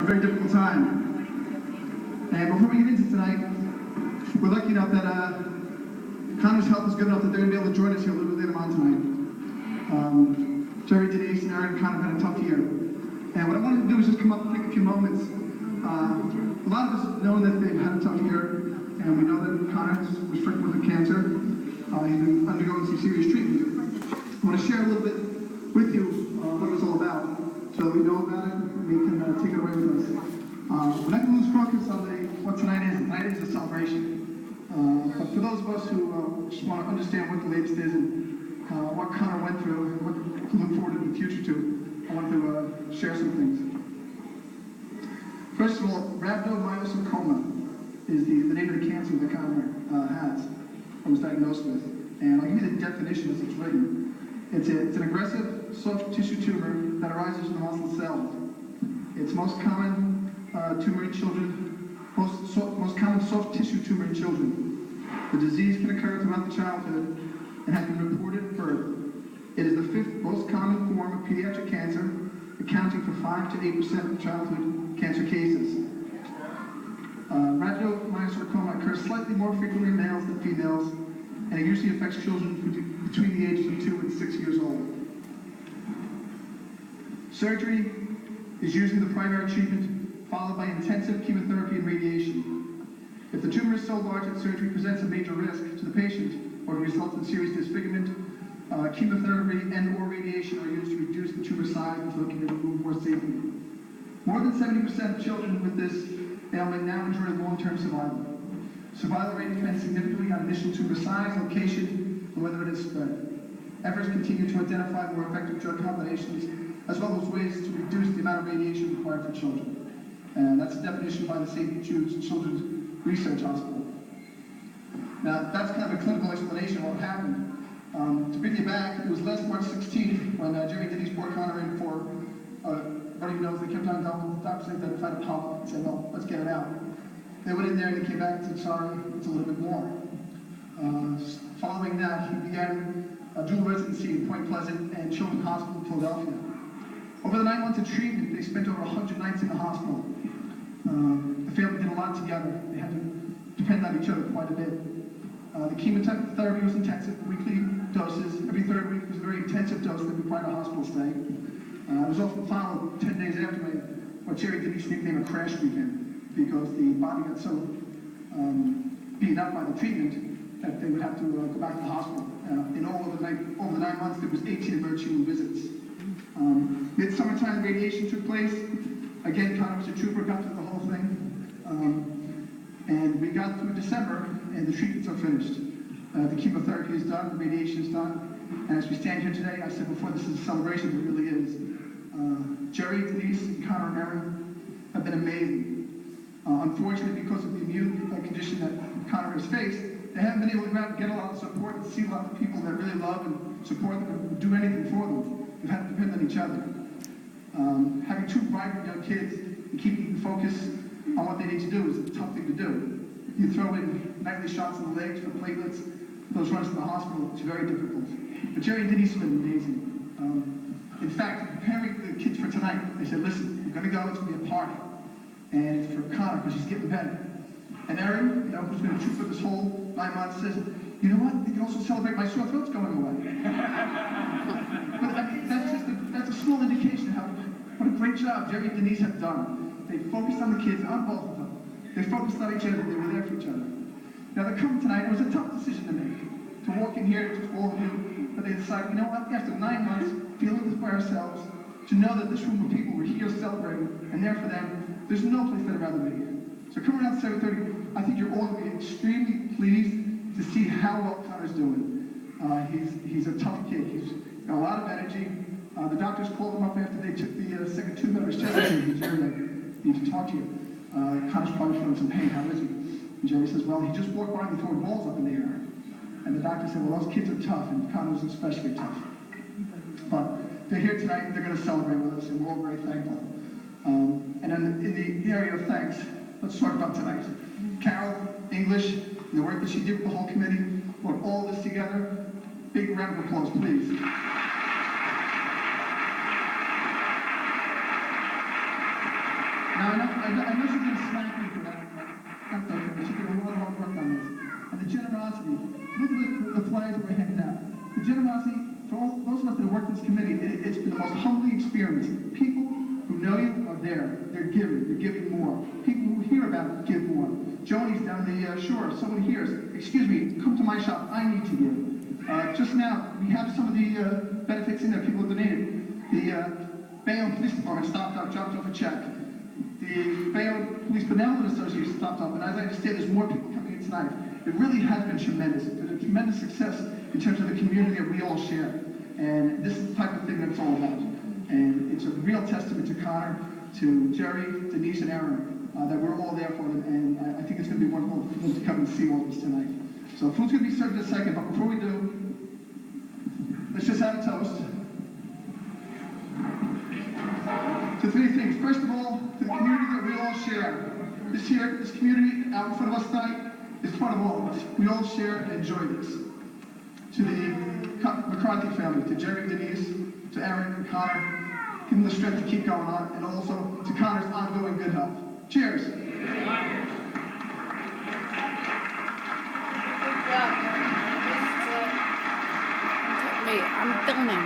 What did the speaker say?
A very difficult time. And before we get into tonight, we're lucky enough that Conor's health is good enough that they're going to be able to join us here a little bit later on tonight. Jerry, Denise, and Aaron kind of had a tough year. And what I wanted to do is just come up and take a few moments. A lot of us know that they've had a tough year, and we know that Conor was stricken with cancer. He's been undergoing some serious treatment. I want to share a little bit with you what it's all about, so that we know about it and we can take it away with us. We're not going to lose focus on what tonight is. Tonight is a celebration. But for those of us who just want to understand what the latest is and what Conor went through and what to look forward to in the future to, I want to share some things. First of all, rhabdomyosarcoma is the name of the cancer that Conor has or was diagnosed with. And I'll give you the definition as it's written. It's an aggressive soft tissue tumor that arises in the muscle cells. It's most common tumor in children, most common soft tissue tumor in children. The disease can occur throughout the childhood and has been reported at birth. It is the 5th most common form of pediatric cancer, accounting for 5 to 8% of childhood cancer cases. Rhabdomyosarcoma occurs slightly more frequently in males than females, and it usually affects children between the ages of 2 and 6 years old. Surgery is usually the primary treatment, followed by intensive chemotherapy and radiation. If the tumor is so large that surgery presents a major risk to the patient or results in serious disfigurement, chemotherapy and or radiation are used to reduce the tumor size until it can be removed more safely. More than 70% of children with this ailment now enjoy long-term survival. Survival rate depends significantly on initial tumor size, location, and whether it is spread. Efforts continue to identify more effective drug combinations, as well as ways to reduce the amount of radiation required for children. And that's a definition by the St. Jude's Children's Research Hospital. Now, that's kind of a clinical explanation of what happened. To bring you back, it was last March 16th when Jerry Denise brought Conor in for running nose. They kept on going. The doctors identified a polyp and said, well, let's get it out. They went in there and they came back and said, sorry, it's a little bit more. Following that, he began a dual residency in Point Pleasant and Children's Hospital in Philadelphia. Over the 9 months of treatment, they spent over 100 nights in the hospital. The family did a lot together. They had to depend on each other quite a bit. The chemotherapy was intensive, weekly doses. Every 3rd week was a very intensive dose that required a hospital stay. It was often followed 10 days after what Jerry Denise nicknamed a crash weekend, because the body got so beaten up by the treatment that they would have to go back to the hospital. In all over the 9 months, there was 18 emergency room visits. Mid-summertime radiation took place. Again, Conor was a trooper, got through the whole thing. And we got through December, and the treatments are finished. The chemotherapy is done, the radiation is done. And as we stand here today, I said before, this is a celebration, it really is. Jerry, Denise, and Conor and Aaron have been amazing. Unfortunately, because of the immune condition that Conor has faced, they haven't been able to go out and get a lot of support and see a lot of people that really love and support them and do anything for them. They've had to depend on each other. Having 2 vibrant young kids and keeping the focus on what they need to do is a tough thing to do. You throw in nightly shots in the legs for platelets, those runs to the hospital, it's very difficult. But Jerry and Denise have been amazing. In fact, preparing the kids for tonight, they said, listen, we're going to go, it's going to be a party. And it's for Conor, because he's getting better. And Aaron, who's been a troop for this whole 9 months, says, you know what, they can also celebrate my sore throat's going away. But I mean, that's a small indication of what a great job Jerry and Denise have done. They focused on the kids, on both of them. They focused on each other, they were there for each other. Now they're coming tonight, it was a tough decision to make. To walk in here, to all of you, but they decided, you know what, after 9 months, feeling this by ourselves, to know that this room of people were here celebrating, and there for them, there's no place they'd rather be. So coming around 7:30, I think you're all going to be extremely pleased to see how well Conor's doing. He's a tough kid, he's got a lot of energy. The doctors called him up after they took the second tube out of his chest and said, Jerry, I need to talk to you. Conor's probably feeling some pain, how is he? And Jerry says, well, he just walked by me throwing balls up in the air. And the doctor said, well, those kids are tough, and Conor's especially tough. But they're here tonight, they're going to celebrate with us, and we're all very thankful. And in the area of thanks, let's talk about tonight. Carol, English, and the work that she did with the whole committee, put all this together. Big round of applause, please. Now, I know she's gonna smack me for that. That's okay, she did a lot of hard work on this. And the generosity, look at the flyers that we're handing out. The generosity, for all those of us that have worked in this committee, it's been the most humbling experience. People who know you are there. They're giving more. People who hear about it give more. Joni's down the shore, someone hears, excuse me, come to my shop, I need to give. Just now, we have some of the benefits in there people have donated. The Bayonne Police Department stopped up, dropped off a check. The Bayonne Police Benevolent Association stopped up, and as I understand, there's more people coming in tonight. It really has been tremendous. It's been a tremendous success in terms of the community that we all share. And this is the type of thing that it's all about. And it's a real testament to Conor, to Jerry, Denise, and Aaron, that we're all there for them. And I think it's going to be wonderful for them to come and see all this tonight. So food's going to be served in a second, but before we do, let's just have a toast to three things. First of all, to the community that we all share. This community out in front of us tonight is part of all of us. We all share and enjoy this. To the McCarthy family, to Jerry, Denise, to Aaron and Conor, give them the strength to keep going on, and also to Conor's ongoing good health. Cheers. I'm filming.